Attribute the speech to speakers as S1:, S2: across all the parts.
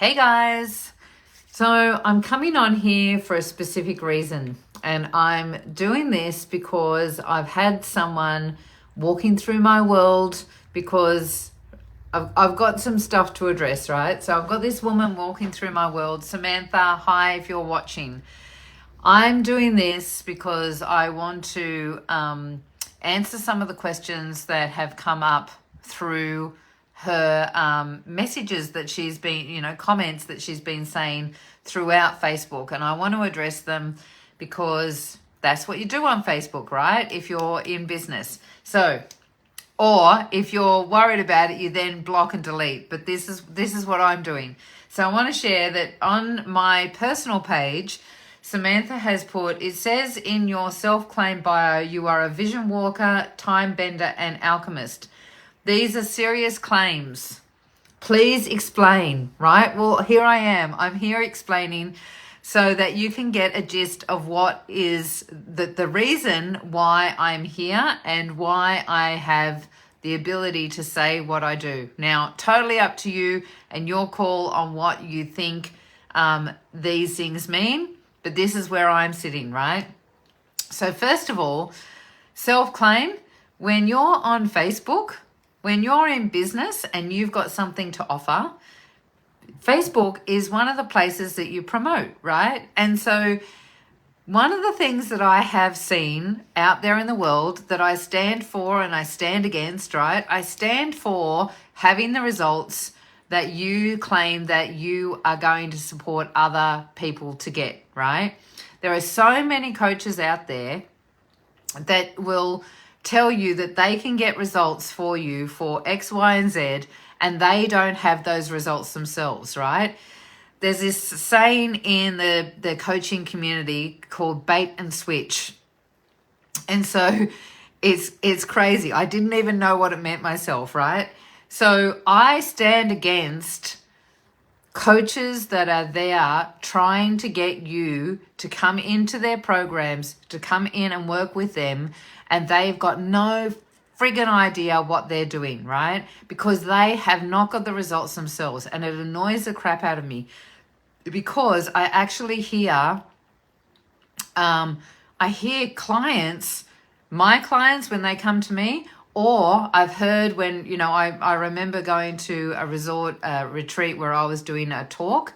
S1: Hey guys, so I'm coming on here for a specific reason, and I'm doing this because I've had someone walking through my world because I've got some stuff to address, right? So I've got this woman walking through my world. Samantha, hi if you're watching. I'm doing this because I want to answer some of the questions that have come up through her messages that she's been, comments that she's been saying throughout Facebook. And I want to address them because that's what you do on Facebook, right? If you're in business. So, or if you're worried about it, you then block and delete. But this is what I'm doing. So I want to share that on my personal page, Samantha has put, it says in your self-claim bio, you are a vision walker, time bender, and alchemist. These are serious claims. Please explain, right? Well, here I am. I'm here explaining so that you can get a gist of what is the reason why I'm here and why I have the ability to say what I do. Now, totally up to you and your call on what you think these things mean, but this is where I'm sitting, right? So first of all, self-claim, when you're on Facebook, when you're in business and you've got something to offer, Facebook is one of the places that you promote, right? And so one of the things that I have seen out there in the world that I stand for and I stand against, right? I stand for having the results that you claim that you are going to support other people to get, right? There are so many coaches out there that will tell you that they can get results for you for X, Y, and Z, and they don't have those results themselves, right? There's this saying in the coaching community called bait and switch. And so it's crazy. I didn't even know what it meant myself, right? So I stand against coaches that are there trying to get you to come into their programs, to come in and work with them, and they've got no friggin' idea what they're doing, right? Because they have not got the results themselves, and it annoys the crap out of me because I actually hear, clients, my clients when they come to me, or I've heard when, I remember going to a resort retreat where I was doing a talk,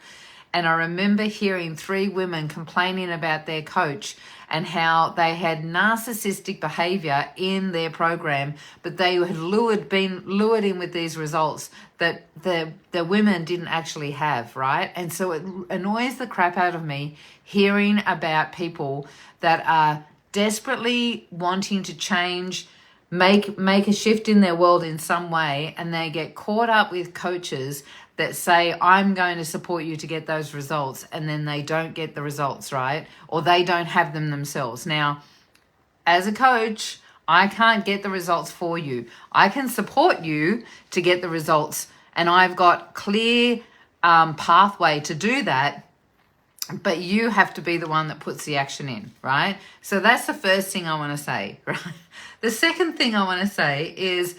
S1: and I remember hearing 3 women complaining about their coach and how they had narcissistic behavior in their program, but they had been lured in with these results that the women didn't actually have, right? And so it annoys the crap out of me hearing about people that are desperately wanting to change, make a shift in their world in some way, and they get caught up with coaches that say, I'm going to support you to get those results, and then they don't get the results, right? Or they don't have them themselves. Now, as a coach, I can't get the results for you. I can support you to get the results, and I've got clear pathway to do that, but you have to be the one that puts the action in, right? So that's the first thing I want to say, right? The second thing I want to say is,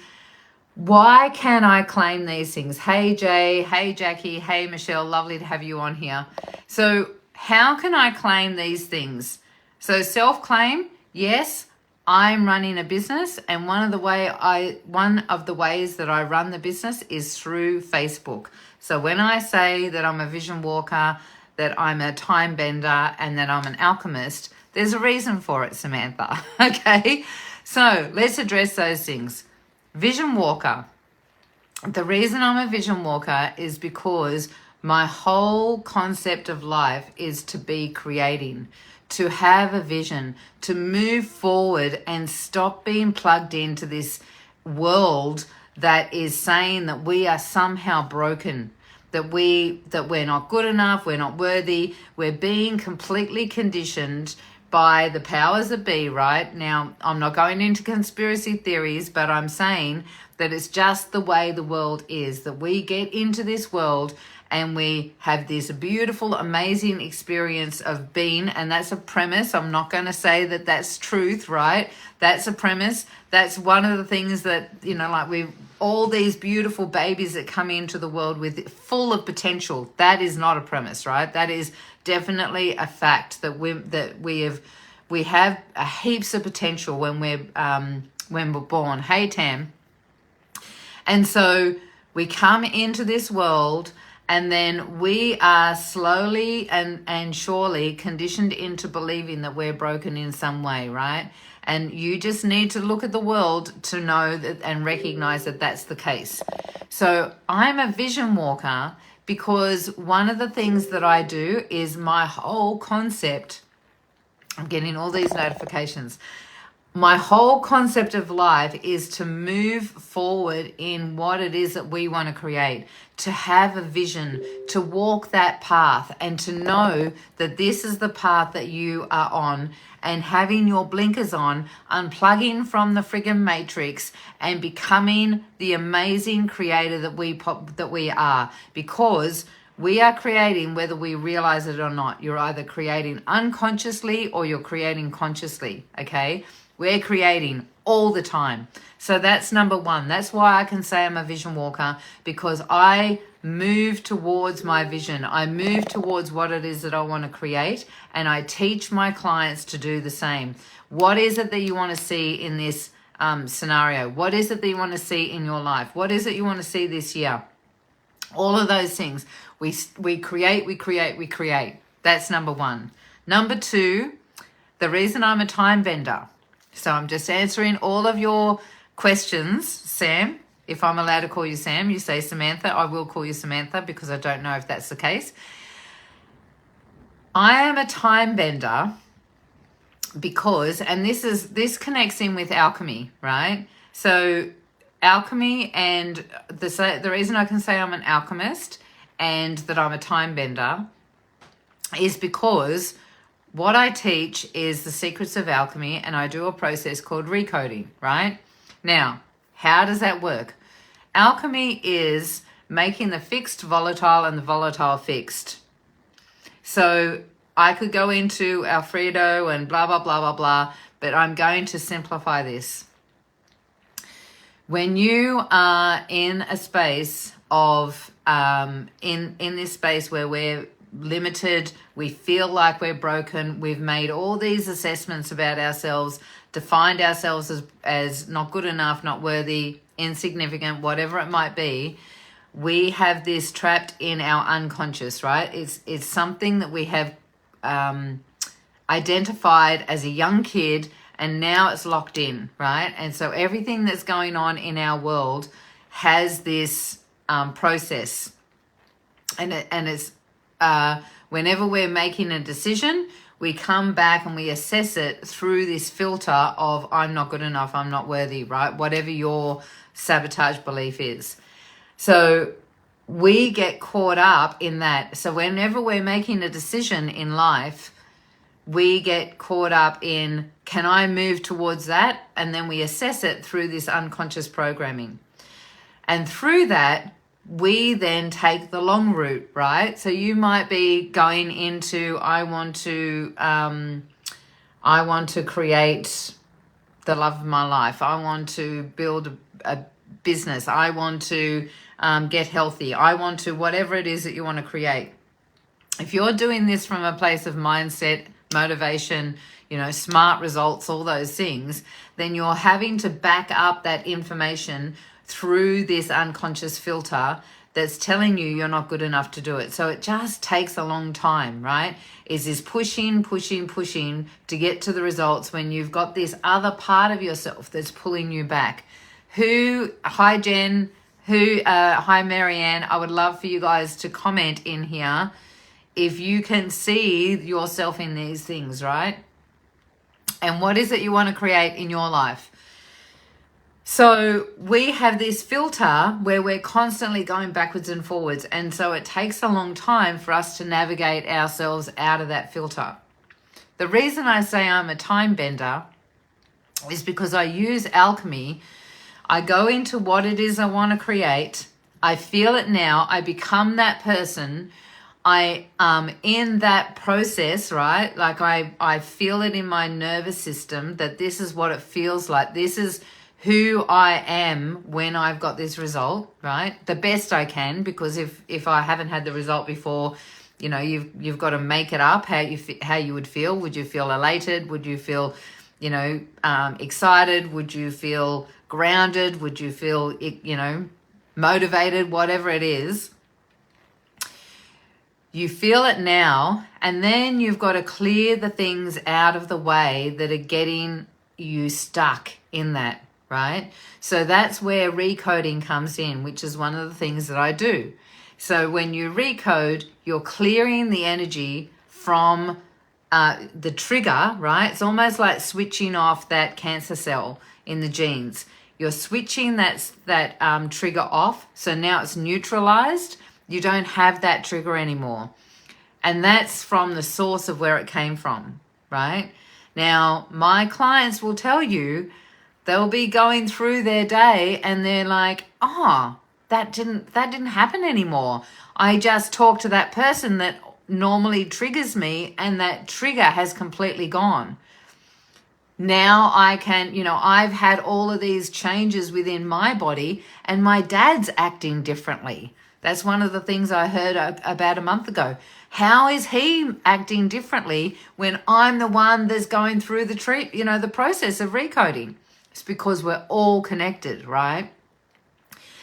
S1: why can I claim these things? Hey, Jay. Hey, Jackie. Hey, Michelle. Lovely to have you on here. So how can I claim these things? So self-claim, yes, I'm running a business, and one of the ways that I run the business is through Facebook. So when I say that I'm a vision walker, that I'm a time bender, and that I'm an alchemist, there's a reason for it, Samantha. Okay? So let's address those things. Vision walker. The reason I'm a vision walker is because my whole concept of life is to be creating, to have a vision, to move forward and stop being plugged into this world that is saying that we are somehow broken, that we're not good enough, we're not worthy, we're being completely conditioned by the powers that be, right? Now, I'm not going into conspiracy theories, but I'm saying that it's just the way the world is, that we get into this world and we have this beautiful, amazing experience of being, and that's a premise. I'm not going to say that that's truth, right? That's a premise. That's one of the things that, you know, like we all these beautiful babies that come into the world with full of potential. That is not a premise, right? That is definitely a fact that we have heaps of potential when we're born. Hey, Tam. And so we come into this world, and then we are slowly and surely conditioned into believing that we're broken in some way, right? And you just need to look at the world to know that and recognize that that's the case. So I'm a vision walker because one of the things that I do is my whole concept, I'm getting all these notifications. My whole concept of life is to move forward in what it is that we want to create, to have a vision, to walk that path, and to know that this is the path that you are on, and having your blinkers on, unplugging from the friggin' matrix and becoming the amazing creator that we are, because we are creating whether we realize it or not. You're either creating unconsciously or you're creating consciously, okay? We're creating all the time. So that's number one. That's why I can say I'm a vision walker, because I move towards my vision. I move towards what it is that I want to create, and I teach my clients to do the same. What is it that you want to see in this scenario? What is it that you want to see in your life? What is it you want to see this year? All of those things. We create. That's number one. Number two, the reason I'm a time bender. So I'm just answering all of your questions, Sam. If I'm allowed to call you Sam, you say Samantha. I will call you Samantha because I don't know if that's the case. I am a time bender because, and this connects in with alchemy, right? So alchemy, and the reason I can say I'm an alchemist and that I'm a time bender is because what I teach is the secrets of alchemy, and I do a process called recoding, right? Now, how does that work? Alchemy is making the fixed volatile and the volatile fixed. So I could go into Alfredo and blah, blah, blah, blah, blah, but I'm going to simplify this. When you are in a space of, in this space where we're limited, we feel like we're broken, we've made all these assessments about ourselves, defined ourselves as not good enough, not worthy, insignificant, whatever it might be, we have this trapped in our unconscious, right? It's something that we have identified as a young kid, and now it's locked in, right? And so everything that's going on in our world has this process, and it's whenever we're making a decision, we come back and we assess it through this filter of I'm not good enough, I'm not worthy, right? Whatever your sabotage belief is. So we get caught up in that. So whenever we're making a decision in life, we get caught up in, can I move towards that? And then we assess it through this unconscious programming. And through that, we then take the long route, right? So you might be going into, I want to create the love of my life. I want to build a business. I want to get healthy. I want to, whatever it is that you want to create. If you're doing this from a place of mindset, motivation, smart results, all those things, then you're having to back up that information through this unconscious filter that's telling you you're not good enough to do it. So it just takes a long time, right? Is this pushing to get to the results when you've got this other part of yourself that's pulling you back. Hi Jen, hi Marianne, I would love for you guys to comment in here if you can see yourself in these things, right? And what is it you want to create in your life? So we have this filter where we're constantly going backwards and forwards. And so it takes a long time for us to navigate ourselves out of that filter. The reason I say I'm a time bender is because I use alchemy. I go into what it is I want to create. I feel it now. I become that person. I in that process, right? Like I feel it in my nervous system that this is what it feels like. This is who I am when I've got this result, right? The best I can, because if I haven't had the result before, you know, you've got to make it up how you would feel. Would you feel elated? Would you feel, you know, excited? Would you feel grounded? Would you feel, you know, motivated? Whatever it is. You feel it now, and then you've got to clear the things out of the way that are getting you stuck in that, right? So that's where recoding comes in, which is one of the things that I do. So when you recode, you're clearing the energy from the trigger, right? It's almost like switching off that cancer cell in the genes. You're switching that trigger off, so now it's neutralized. You don't have that trigger anymore. And that's from the source of where it came from, right? Now, my clients will tell you they'll be going through their day and they're like, oh, that didn't happen anymore. I just talked to that person that normally triggers me and that trigger has completely gone. Now I can, you know, I've had all of these changes within my body and my dad's acting differently. That's one of the things I heard about a month ago. How is he acting differently when I'm the one that's going through the process of recoding? It's because we're all connected, right?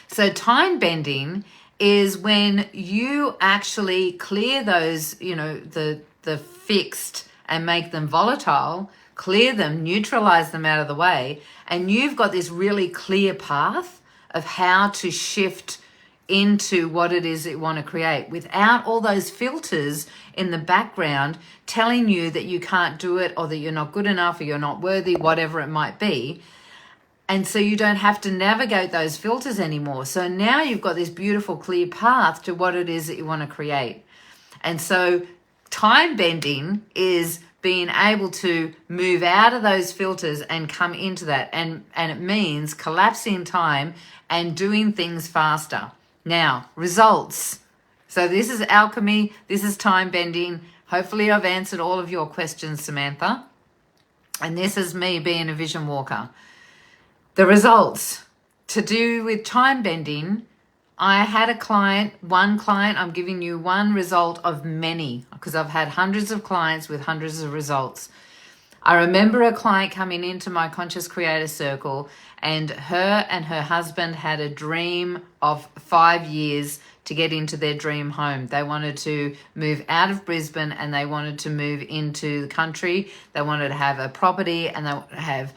S1: So time bending is when you actually clear those, you know, the fixed and make them volatile, clear them, neutralize them out of the way, and you've got this really clear path of how to shift into what it is that you want to create without all those filters in the background telling you that you can't do it or that you're not good enough or you're not worthy, whatever it might be. And so you don't have to navigate those filters anymore. So now you've got this beautiful clear path to what it is that you want to create. And so time bending is being able to move out of those filters and come into that. And it means collapsing time and doing things faster. Now, results. So this is alchemy. This is time bending. Hopefully I've answered all of your questions, Samantha. And this is me being a vision walker. The results to do with time bending. I had one client, I'm giving you one result of many because I've had hundreds of clients with hundreds of results. I remember a client coming into my Conscious Creator Circle and her husband had a dream of 5 years to get into their dream home. They wanted to move out of Brisbane and they wanted to move into the country. They wanted to have a property and they wanted to have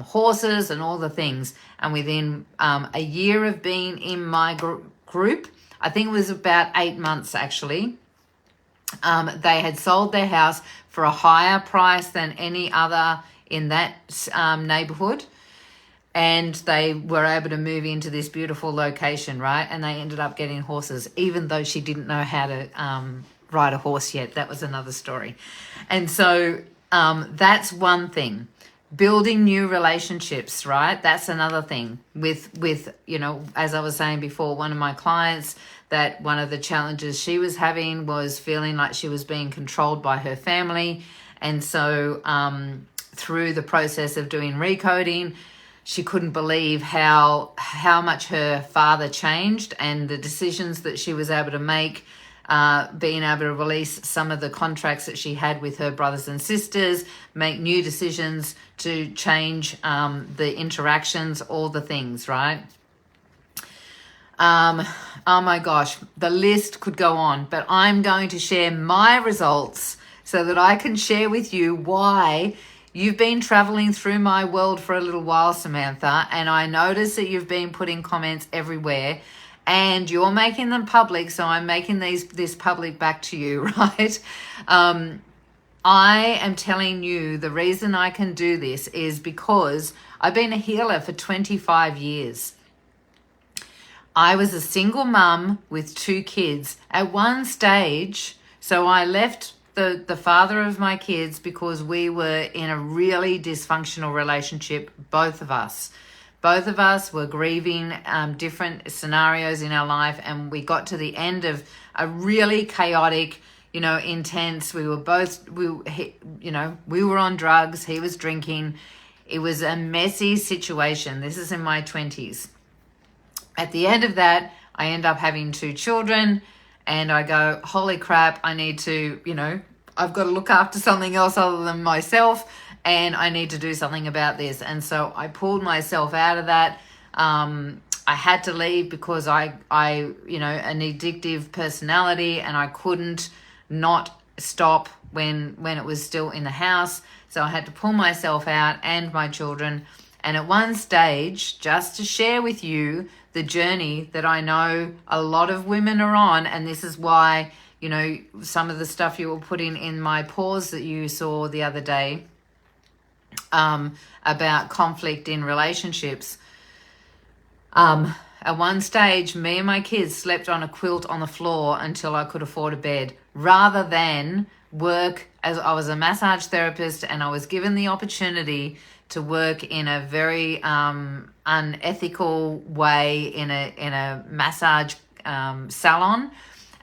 S1: horses and all the things. And within a year of being in my group, I think it was about 8 months actually, they had sold their house for a higher price than any other in that neighborhood. And they were able to move into this beautiful location, right? And they ended up getting horses, even though she didn't know how to ride a horse yet. That was another story. And so that's one thing. Building new relationships, right? That's another thing. With you know, as I was saying before, one of my clients, that one of the challenges she was having was feeling like she was being controlled by her family. And so through the process of doing recoding, she couldn't believe how much her father changed and the decisions that she was able to make, being able to release some of the contracts that she had with her brothers and sisters, make new decisions to change the interactions, all the things, right? Oh my gosh, the list could go on, but I'm going to share my results so that I can share with you why. You've been traveling through my world for a little while, Samantha, and I notice that you've been putting comments everywhere and you're making them public, so I'm making this public back to you, right? I am telling you the reason I can do this is because I've been a healer for 25 years. I was a single mum with 2 kids. At one stage, so I left the father of my kids because we were in a really dysfunctional relationship, both of us. Both of us were grieving different scenarios in our life, and we got to the end of a really chaotic, intense. We were both, we were on drugs. He was drinking. It was a messy situation. This is in my 20s. At the end of that, I end up having 2 children, and I go, holy crap, I need to, I've got to look after something else other than myself, and I need to do something about this. And so I pulled myself out of that. I had to leave because I an addictive personality, and I couldn't not stop when it was still in the house. So I had to pull myself out and my children. And at one stage, just to share with you the journey that I know a lot of women are on, and this is why, some of the stuff you were putting in my pause that you saw the other day, about conflict in relationships. At one stage, me and my kids slept on a quilt on the floor until I could afford a bed, rather than work. As I was a massage therapist, and I was given the opportunity to work in a very unethical way in a massage salon,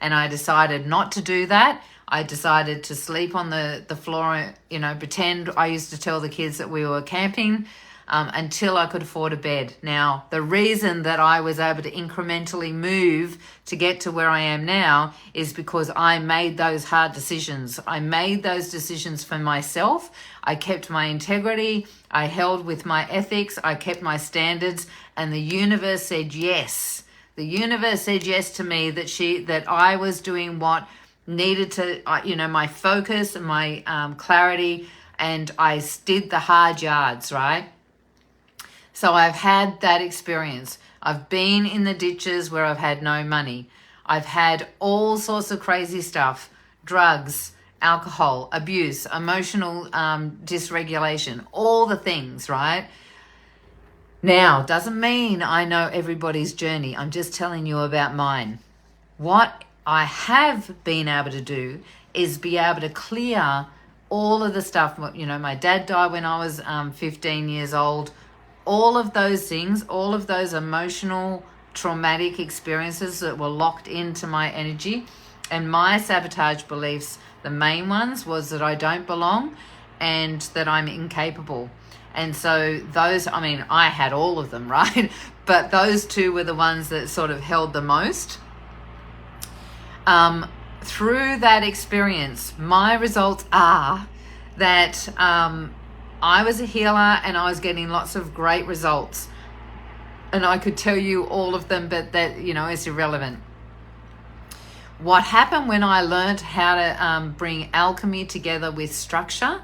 S1: and I decided not to do that. I decided to sleep on the floor, pretend. I used to tell the kids that we were camping until I could afford a bed. Now, the reason that I was able to incrementally move to get to where I am now is because I made those hard decisions. I made those decisions for myself. I kept my integrity. I held with my ethics. I kept my standards, and the universe said yes. The universe said yes to me that I was doing what needed to, my focus and my clarity, and I did the hard yards, right? So I've had that experience. I've been in the ditches where I've had no money. I've had all sorts of crazy stuff, drugs, alcohol, abuse, emotional dysregulation, all the things, right? Now, doesn't mean I know everybody's journey. I'm just telling you about mine. What I have been able to do is be able to clear all of the stuff. My dad died when I was 15 years old. All of those things, all of those emotional, traumatic experiences that were locked into my energy and my sabotage beliefs, the main ones was that I don't belong and that I'm incapable. And so those, I had all of them, right? But those 2 were the ones that sort of held the most. Through that experience, my results are that I was a healer and I was getting lots of great results. And I could tell you all of them, but that, is irrelevant. What happened when I learned how to bring alchemy together with structure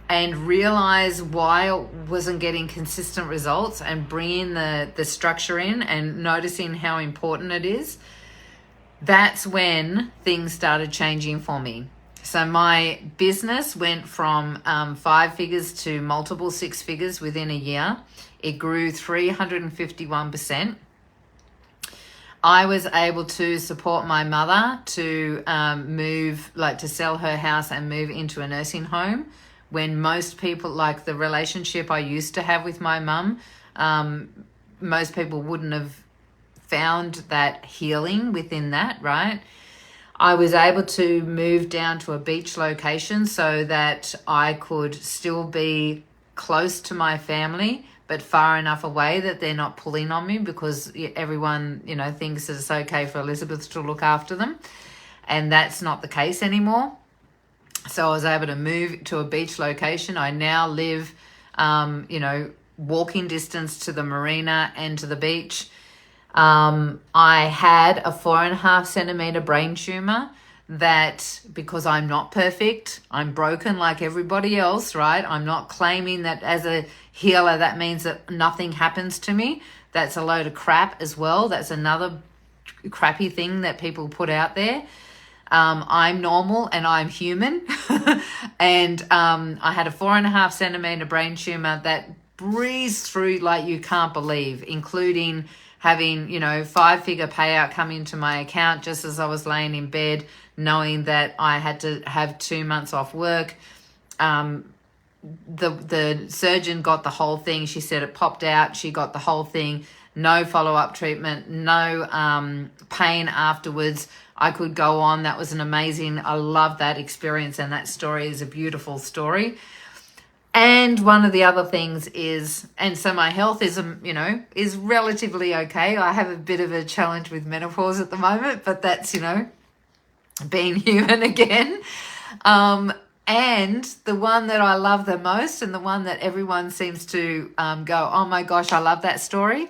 S1: and realize why I wasn't getting consistent results, and bringing the structure in and noticing how important it is, that's when things started changing for me. So my business went from 5 figures to multiple 6 figures within a year. It grew 351%. I was able to support my mother to to sell her house and move into a nursing home, when most people, like the relationship I used to have with my mum, most people wouldn't have found that healing within that, right? I was able to move down to a beach location so that I could still be close to my family, but far enough away that they're not pulling on me, because everyone, thinks that it's okay for Elizabeth to look after them. And that's not the case anymore. So I was able to move to a beach location. I now live, walking distance to the marina and to the beach. I had a 4.5 centimeter brain tumor that, because I'm not perfect, I'm broken like everybody else, right? I'm not claiming that as a healer, that means that nothing happens to me. That's a load of crap as well. That's another crappy thing that people put out there. I'm normal and I'm human. And I had a 4.5 centimeter brain tumor that breezed through like you can't believe, including having, 5-figure payout come into my account just as I was laying in bed, knowing that I had to have 2 months off work, the surgeon got the whole thing. She said it popped out. She got the whole thing. No follow-up treatment, no pain afterwards. I could go on. That was I love that experience, and that story is a beautiful story. And one of the other things is, and so my health is, is relatively okay. I have a bit of a challenge with menopause at the moment, but that's, being human again. And the one that I love the most, and the one that everyone seems to go, oh my gosh, I love that story,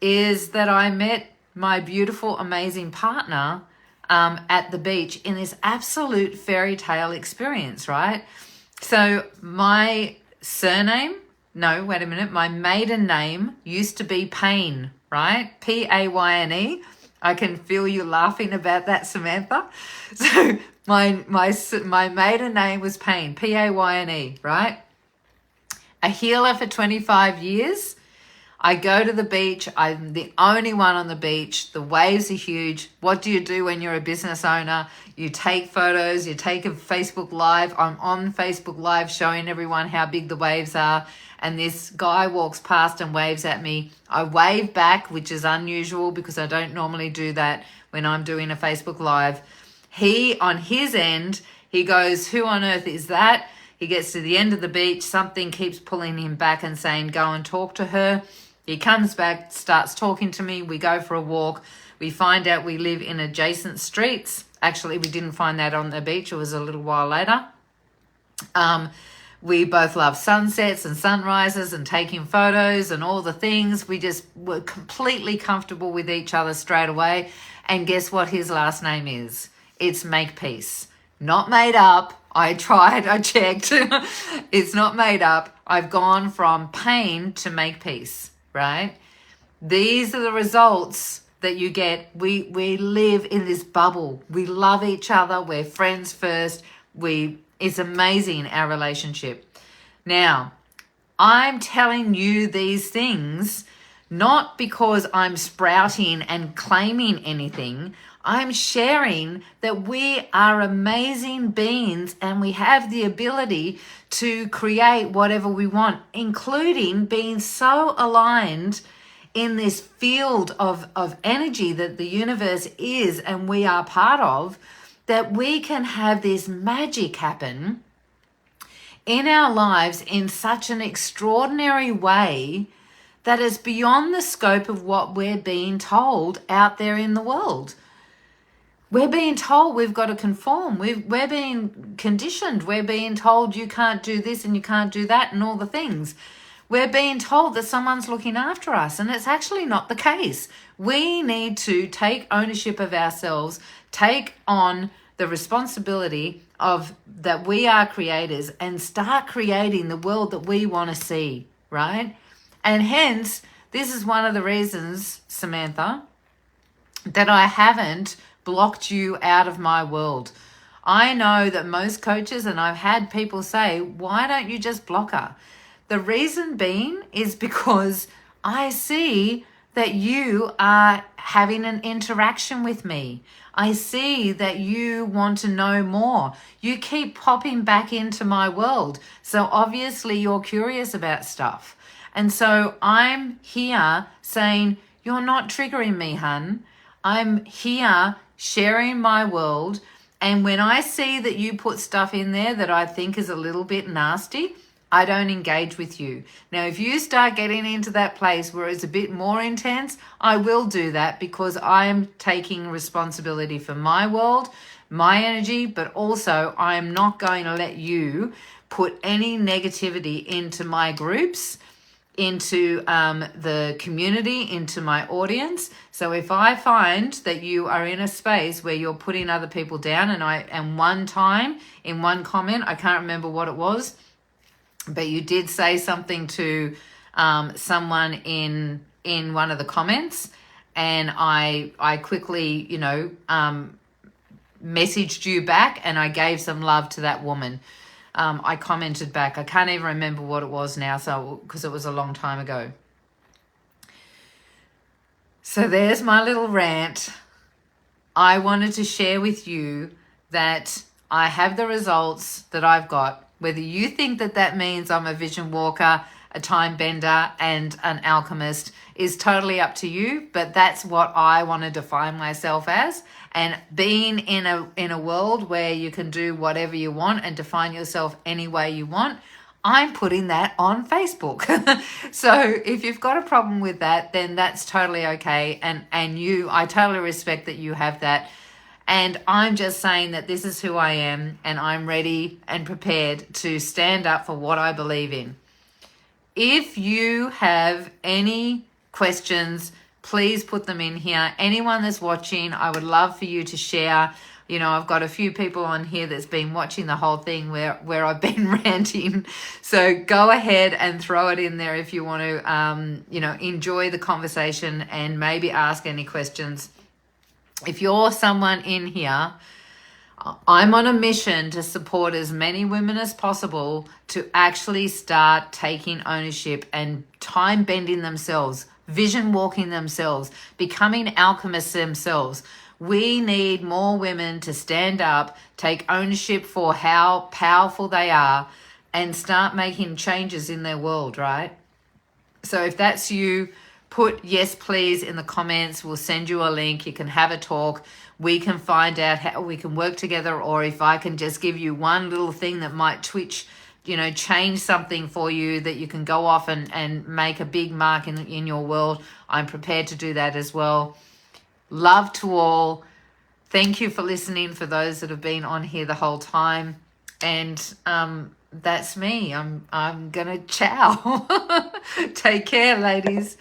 S1: is that I met my beautiful, amazing partner at the beach in this absolute fairy tale experience, right? So my my maiden name used to be Payne, right? Payne. I can feel you laughing about that, Samantha. So my maiden name was Payne, Payne, right? A healer for 25 years. I go to the beach. I'm the only one on the beach. The waves are huge. What do you do when you're a business owner? You take photos. You take a Facebook Live. I'm on Facebook Live showing everyone how big the waves are. And this guy walks past and waves at me. I wave back, which is unusual because I don't normally do that when I'm doing a Facebook Live. He, on his end, he goes, who on earth is that? He gets to the end of the beach. Something keeps pulling him back and saying, go and talk to her. He comes back, starts talking to me. We go for a walk. We find out we live in adjacent streets. Actually, we didn't find that on the beach. It was a little while later. We both love sunsets and sunrises and taking photos and all the things. We just were completely comfortable with each other straight away. And guess what his last name is? It's Makepeace. Not made up. I tried, I checked. It's not made up. I've gone from pain to Makepeace, right? These are the results that you get. We live in this bubble. We love each other. We're friends first. It's amazing, our relationship. Now, I'm telling you these things not because I'm sprouting and claiming anything. I'm sharing that we are amazing beings and we have the ability to create whatever we want, including being so aligned in this field of energy that the universe is and we are part of, that we can have this magic happen in our lives in such an extraordinary way that is beyond the scope of what we're being told out there in the world. We're being told we've got to conform. We're being conditioned. We're being told you can't do this and you can't do that and all the things. We're being told that someone's looking after us, and it's actually not the case. We need to take ownership of ourselves, take on the responsibility of that we are creators, and start creating the world that we want to see, right? And hence, this is one of the reasons, Samantha, that I haven't blocked you out of my world. I know that most coaches, and I've had people say, why don't you just block her? The reason being is because I see that you are having an interaction with me. I see that you want to know more. You keep popping back into my world. So obviously you're curious about stuff. And so I'm here saying, you're not triggering me, hun. I'm here sharing my world. And when I see that you put stuff in there that I think is a little bit nasty, I don't engage with you. Now, if you start getting into that place where it's a bit more intense, I will do that because I'm taking responsibility for my world, my energy, but also I'm not going to let you put any negativity into my groups, into the community, into my audience. So if I find that you are in a space where you're putting other people down, and one time in one comment, I can't remember what it was, but you did say something to someone in one of the comments, and I quickly, messaged you back, and I gave some love to that woman. I commented back. I can't even remember what it was now, so because it was a long time ago. So there's my little rant. I wanted to share with you that I have the results that I've got. Whether you think that that means I'm a vision walker, a time bender, and an alchemist is totally up to you, but that's what I want to define myself as. And being in a world where you can do whatever you want and define yourself any way you want, I'm putting that on Facebook. So if you've got a problem with that, then that's totally okay. And I totally respect that you have that. And I'm just saying that this is who I am, and I'm ready and prepared to stand up for what I believe in. If you have any questions, please put them in here. Anyone that's watching, I would love for you to share. You know, I've got a few people on here that's been watching the whole thing where I've been ranting. So go ahead and throw it in there if you want to, enjoy the conversation and maybe ask any questions. If you're someone in here, I'm on a mission to support as many women as possible to actually start taking ownership and time bending themselves, vision walking themselves, becoming alchemists themselves. We need more women to stand up, take ownership for how powerful they are, and start making changes in their world, right? So if that's you, put yes, please in the comments. We'll send you a link. You can have a talk. We can find out how we can work together, or if I can just give you one little thing that might change something for you that you can go off and make a big mark in your world. I'm prepared to do that as well. Love to all. Thank you for listening, for those that have been on here the whole time. And that's me. I'm gonna ciao. Take care, ladies.